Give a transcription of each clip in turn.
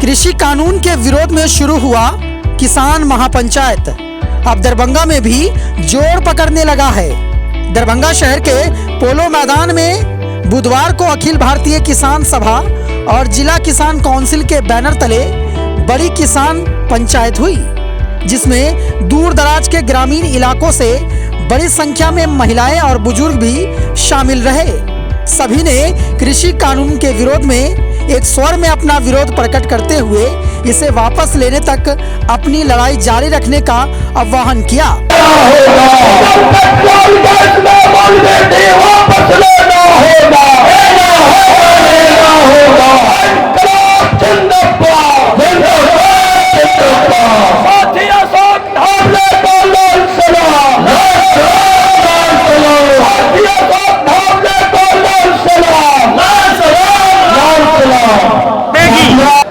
कृषि कानून के विरोध में शुरू हुआ किसान महापंचायत अब दरभंगा में भी जोर पकड़ने लगा है। दरभंगा शहर के पोलो मैदान में बुधवार को अखिल भारतीय किसान सभा और जिला किसान काउंसिल के बैनर तले बड़ी किसान पंचायत हुई, जिसमें दूर दराज के ग्रामीण इलाकों से बड़ी संख्या में महिलाएं और बुजुर्ग भी शामिल रहे। सभी ने कृषि कानून के विरोध में एक स्वर में अपना विरोध प्रकट करते हुए इसे वापस लेने तक अपनी लड़ाई जारी रखने का आह्वान किया।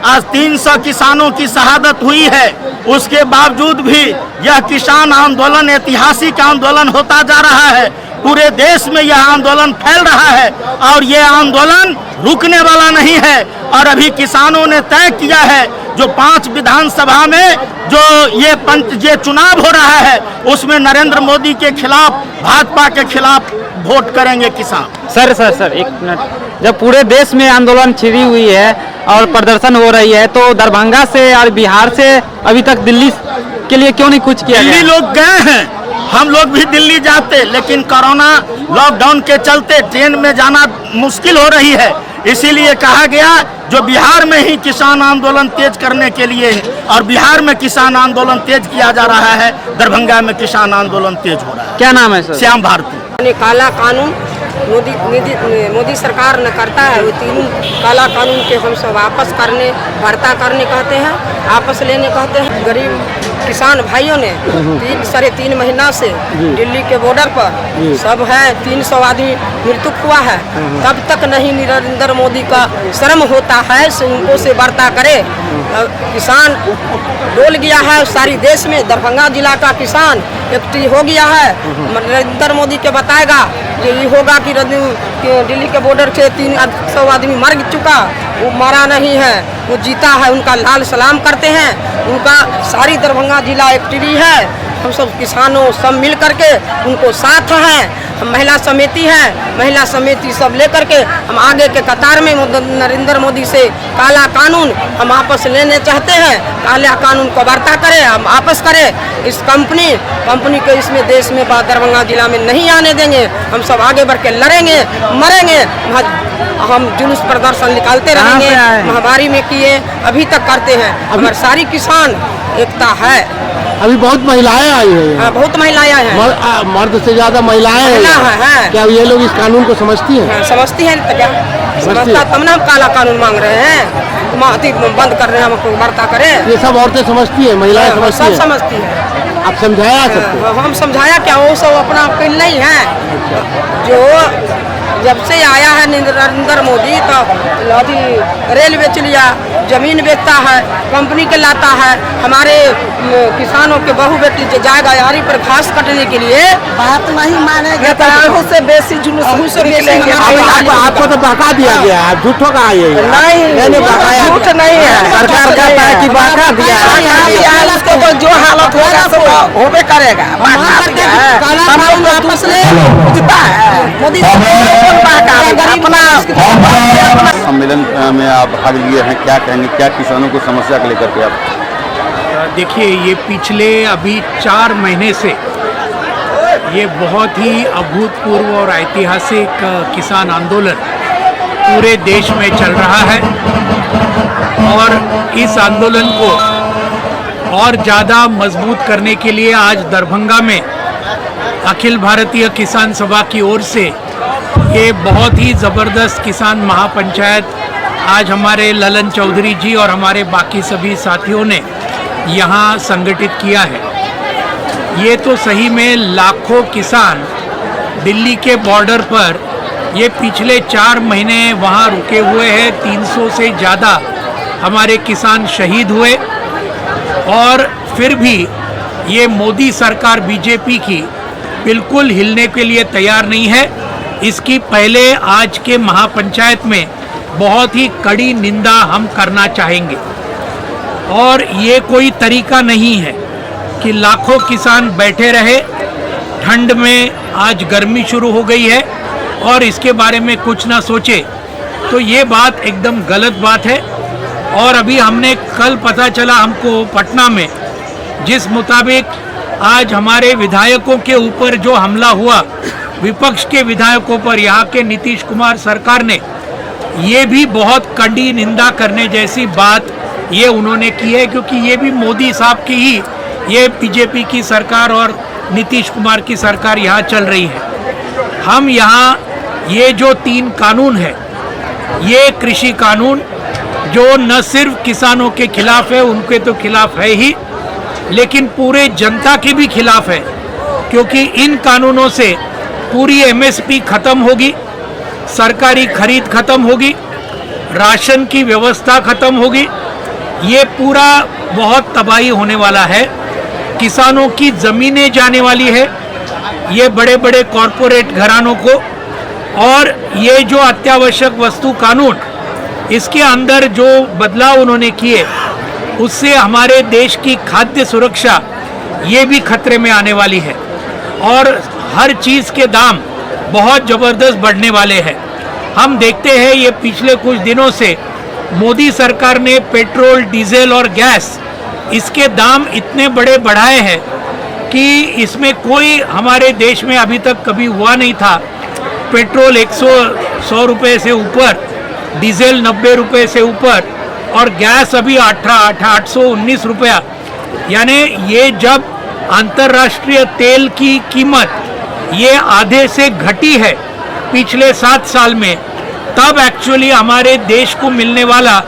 आज 300 किसानों की शहादत हुई है, उसके बावजूद भी यह किसान आंदोलन ऐतिहासिक आंदोलन होता जा रहा है। पूरे देश में यह आंदोलन फैल रहा है और यह आंदोलन रुकने वाला नहीं है। और अभी किसानों ने तय किया है जो 5 विधानसभा में जो ये चुनाव हो रहा है उसमें नरेंद्र मोदी के खिलाफ, भाजपा के खिलाफ वोट करेंगे किसान। सर एक मिनट, जब पूरे देश में आंदोलन छिड़ी हुई है और प्रदर्शन हो रही है तो दरभंगा से और बिहार से अभी तक दिल्ली के लिए क्यों नहीं कुछ किया? दिल्ली लोग गए हैं, हम लोग भी दिल्ली जाते, लेकिन कोरोना लॉकडाउन के चलते ट्रेन में जाना मुश्किल हो रही है। इसीलिए कहा गया जो बिहार में ही किसान आंदोलन तेज करने के लिए, और बिहार में किसान आंदोलन तेज किया जा रहा है, दरभंगा में किसान आंदोलन तेज हो रहा है। क्या नाम है सर? श्याम भारती। काला कानून मोदी सरकार न करता है, वो तीनों काला कानून के हम सब वापस करने, वार्ता करने कहते हैं, वापस लेने कहते हैं। गरीब किसान भाइयों ने 3.5 महीना से दिल्ली के बॉर्डर पर सब है 300 आदमी मृत्यु हुआ है, तब तक नहीं नरेंद्र मोदी का शर्म होता है से उनको से वार्ता करे। किसान डोल गया है सारी देश में, दरभंगा जिला का किसान एक्टिव हो गया है। नरेंद्र मोदी के बताएगा यही होगा कि दिल्ली के बॉर्डर से 300 आदमी मर चुका, वो मरा नहीं है, वो जीता है, उनका लाल सलाम करते हैं, उनका सारी दरभंगा जिला एक्टिव है। हम सब किसानों सब मिल करके उनको साथ हैं, हम महिला समिति है, महिला समिति सब लेकर के हम आगे के कतार में नरेंद्र मोदी से काला कानून हम वापस लेने चाहते हैं। काला कानून को वार्ता करें, हम वापस करें। इस कंपनी के इसमें देश में दरभंगा जिला में नहीं आने देंगे। हम सब आगे बढ़ के लड़ेंगे, मरेंगे, हम जुलूस प्रदर्शन निकालते रहेंगे। महामारी में किए, अभी तक करते हैं। हमारे सारी किसान एकता है। अभी बहुत महिलाएं आई हैं। हाँ, बहुत महिलाएं हैं। मर्द से ज्यादा महिलाएं हैं। क्या ये लोग इस कानून को समझती हैं? हाँ, समझती हैं। तो क्या समझता तब ना हम काला कानून मांग रहे हैं, बंद कर रहे हैं, हमको वार्ता करें। ये सब औरतें समझती हैं, महिलाएं समझती हैं? सब समझती हैं। आप समझाया सबको? हम समझाया क्या, वो सब अपना अकेले नहीं है। जो जब से आया है नरेंद्र मोदी तो रेल बेच लिया, जमीन बेचता है, कंपनी के लाता है। हमारे किसानों के बहू बेटी जाएगा यारी पर घास कटने के लिए, बात नहीं मानेगा तो से बेसी जुलूस आपको तो बहका दिया गया है, झूठों का नहीं, झूठ नहीं है। सरकार कहता है कि बहका दिया है, उसको तो जो हालत होगा तो होबे करेगा। सम्मेलन में आप भाग लिए हैं, क्या कहेंगे, क्या किसानों को समस्या को लेकर के आप? देखिए, ये पिछले अभी 4 महीने से ये बहुत ही अभूतपूर्व और ऐतिहासिक किसान आंदोलन पूरे देश में चल रहा है। और इस आंदोलन को और ज़्यादा मजबूत करने के लिए आज दरभंगा में अखिल भारतीय किसान सभा की ओर से ये बहुत ही ज़बरदस्त किसान महापंचायत आज हमारे ललन चौधरी जी और हमारे बाकी सभी साथियों ने यहाँ संगठित किया है। ये तो सही में लाखों किसान दिल्ली के बॉर्डर पर ये पिछले 4 महीने वहाँ रुके हुए हैं। 300 से ज़्यादा हमारे किसान शहीद हुए और फिर भी ये मोदी सरकार बीजेपी की बिल्कुल हिलने के लिए तैयार नहीं है। इसकी पहले आज के महापंचायत में बहुत ही कड़ी निंदा हम करना चाहेंगे। और ये कोई तरीका नहीं है कि लाखों किसान बैठे रहे ठंड में। आज गर्मी शुरू हो गई है और इसके बारे में कुछ ना सोचे, तो ये बात एकदम गलत बात है। और अभी हमने कल पता चला हमको पटना में, जिस मुताबिक आज हमारे विधायकों के ऊपर जो हमला हुआ, विपक्ष के विधायकों पर, यहाँ के नीतीश कुमार सरकार ने ये भी बहुत कड़ी निंदा करने जैसी बात ये उन्होंने की है, क्योंकि ये भी मोदी साहब की ही, ये बीजेपी की सरकार और नीतीश कुमार की सरकार यहाँ चल रही है। हम यहाँ ये जो 3 कानून है, ये कृषि कानून जो न सिर्फ किसानों के खिलाफ है, उनके तो खिलाफ है ही, लेकिन पूरे जनता के भी खिलाफ है, क्योंकि इन कानूनों से पूरी एमएसपी खत्म होगी, सरकारी खरीद खत्म होगी, राशन की व्यवस्था खत्म होगी। ये पूरा बहुत तबाही होने वाला है, किसानों की ज़मीनें जाने वाली है, ये बड़े बड़े कॉरपोरेट घरानों को। और ये जो अत्यावश्यक वस्तु कानून, इसके अंदर जो बदलाव उन्होंने किए, उससे हमारे देश की खाद्य सुरक्षा ये भी खतरे में आने वाली है और हर चीज़ के दाम बहुत ज़बरदस्त बढ़ने वाले हैं। हम देखते हैं ये पिछले कुछ दिनों से मोदी सरकार ने पेट्रोल, डीजल और गैस, इसके दाम इतने बड़े बढ़ाए हैं कि इसमें कोई हमारे देश में अभी तक कभी हुआ नहीं था। पेट्रोल 100 रुपये से ऊपर, डीजल 90 रुपये से ऊपर और गैस अभी 819 रुपया। यानी ये जब अंतर्राष्ट्रीय तेल की कीमत ये आधे से घटी है पिछले 7 साल में, तब एक्चुअली हमारे देश को मिलने वाला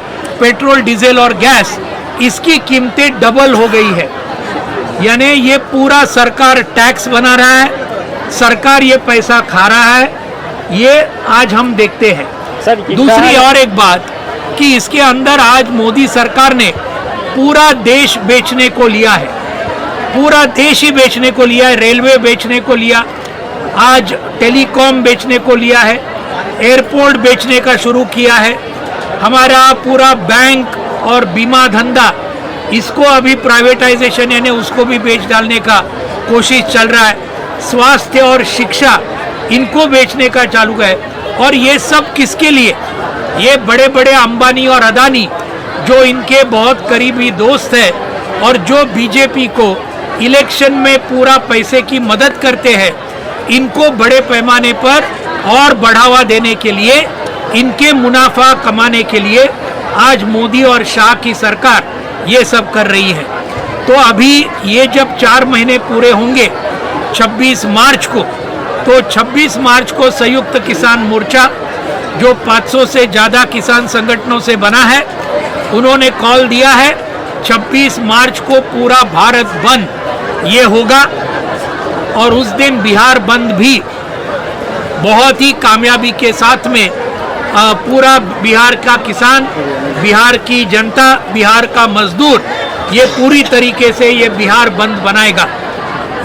पेट्रोल, डीजल और गैस, इसकी कीमतें डबल हो गई है। यानी ये पूरा सरकार टैक्स बना रहा है, सरकार ये पैसा खा रहा है, ये आज हम देखते हैं। दूसरी और एक बात कि इसके अंदर आज मोदी सरकार ने पूरा देश बेचने को लिया है, पूरा देश ही बेचने को लिया है। रेलवे बेचने को लिया, आज टेलीकॉम बेचने को लिया है, एयरपोर्ट बेचने का शुरू किया है, हमारा पूरा बैंक और बीमा धंधा, इसको अभी प्राइवेटाइजेशन यानी उसको भी बेच डालने का कोशिश चल रहा है। स्वास्थ्य और शिक्षा, इनको बेचने का चालू है। और ये सब किसके लिए? ये बड़े बड़े अंबानी और अदानी, जो इनके बहुत करीबी दोस्त हैं और जो बीजेपी को इलेक्शन में पूरा पैसे की मदद करते हैं, इनको बड़े पैमाने पर और बढ़ावा देने के लिए, इनके मुनाफा कमाने के लिए आज मोदी और शाह की सरकार ये सब कर रही है। तो अभी ये जब 4 महीने पूरे होंगे 26 मार्च को, तो 26 मार्च को संयुक्त किसान मोर्चा, जो 500 से ज़्यादा किसान संगठनों से बना है, उन्होंने कॉल दिया है 26 मार्च को पूरा भारत बंद ये होगा। और उस दिन बिहार बंद भी बहुत ही कामयाबी के साथ में पूरा बिहार का किसान, बिहार की जनता, बिहार का मजदूर, ये पूरी तरीके से ये बिहार बंद बनाएगा।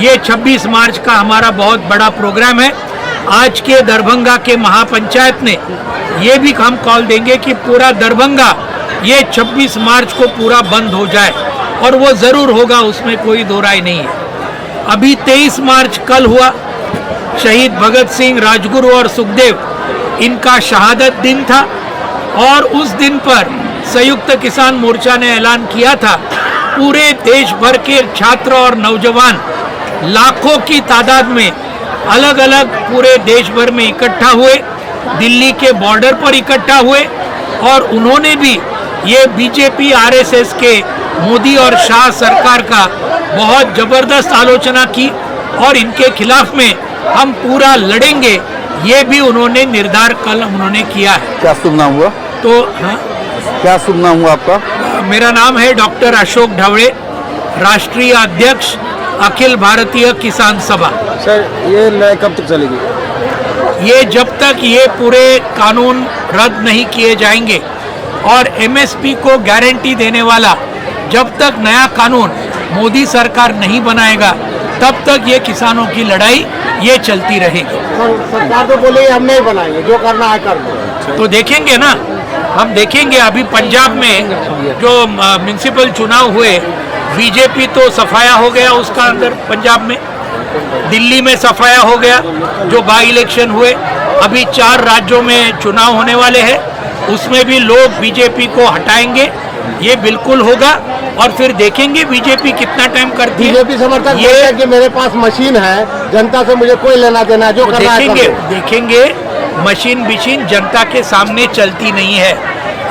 ये 26 मार्च का हमारा बहुत बड़ा प्रोग्राम है। आज के दरभंगा के महापंचायत ने ये भी हम कॉल देंगे कि पूरा दरभंगा ये 26 मार्च को पूरा बंद हो जाए, और वो ज़रूर होगा, उसमें कोई दो राय नहीं है। अभी 23 मार्च कल हुआ, शहीद भगत सिंह, राजगुरु और सुखदेव, इनका शहादत दिन था। और उस दिन पर संयुक्त किसान मोर्चा ने ऐलान किया था, पूरे देश भर के छात्र और नौजवान लाखों की तादाद में अलग अलग पूरे देश भर में इकट्ठा हुए, दिल्ली के बॉर्डर पर इकट्ठा हुए, और उन्होंने भी ये बीजेपी आरएसएस के मोदी और शाह सरकार का बहुत ज़बरदस्त आलोचना की और इनके खिलाफ में हम पूरा लड़ेंगे, ये भी उन्होंने निर्धार कल उन्होंने किया है। क्या शुभ नाम हुआ? तो हाँ, क्या शुभ नाम हुआ आपका? मेरा नाम है डॉक्टर अशोक ढवड़े, राष्ट्रीय अध्यक्ष अखिल भारतीय किसान सभा। सर, ये लड़ाई कब तक चलेगी? ये जब तक ये पूरे कानून रद्द नहीं किए जाएंगे और एमएसपी को गारंटी देने वाला जब तक नया कानून मोदी सरकार नहीं बनाएगा, तब तक ये किसानों की लड़ाई ये चलती रहेगी। सरकार तो बोले हम नहीं बनाएंगे, जो करना है कर दो। तो देखेंगे ना, हम देखेंगे अभी पंजाब में जो म्युनिसिपल चुनाव हुए, बीजेपी तो सफाया हो गया उसका अंदर पंजाब में, दिल्ली में सफाया हो गया जो बाई इलेक्शन हुए, अभी 4 राज्यों में चुनाव होने वाले हैं, उसमें भी लोग बीजेपी को हटाएंगे, ये बिल्कुल होगा। और फिर देखेंगे बीजेपी कितना टाइम करती है। बीजेपी समर्थक ये है कि मेरे पास मशीन है, जनता से मुझे कोई लेना देना, जो करना है देखेंगे मशीन बिशीन जनता के सामने चलती नहीं है।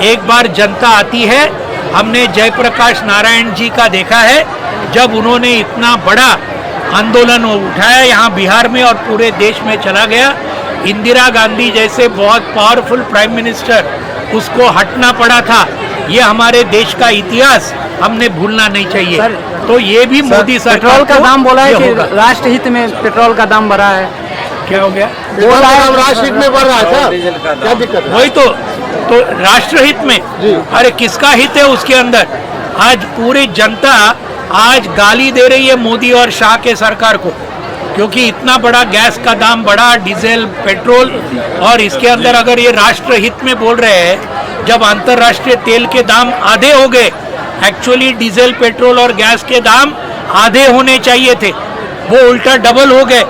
एक बार जनता आती है, हमने जयप्रकाश नारायण जी का देखा है, जब उन्होंने इतना बड़ा आंदोलन उठाया यहाँ बिहार में और पूरे देश में चला गया, इंदिरा गांधी जैसे बहुत पावरफुल प्राइम मिनिस्टर, उसको हटना पड़ा था। ये हमारे देश का इतिहास हमने भूलना नहीं चाहिए। तो ये भी मोदी सरकार पेट्रोल का दाम बोला है कि होगा। राष्ट्र हित में पेट्रोल का दाम बढ़ा है, क्या हो गया? पेट्रोल का दाम राष्ट्रहित में बढ़ रहा है सर, क्या दिक्कत है? वही तो राष्ट्रहित में, अरे किसका हित है उसके अंदर? आज पूरी जनता आज गाली दे रही है मोदी और शाह के सरकार को, क्योंकि इतना बड़ा गैस का दाम बढ़ा, डीजल पेट्रोल, और इसके अंदर अगर ये राष्ट्रहित में बोल रहे हैं, जब अंतर्राष्ट्रीय तेल के दाम आधे हो गए, एक्चुअली डीजल पेट्रोल और गैस के दाम आधे होने चाहिए थे, वो उल्टा डबल हो गए।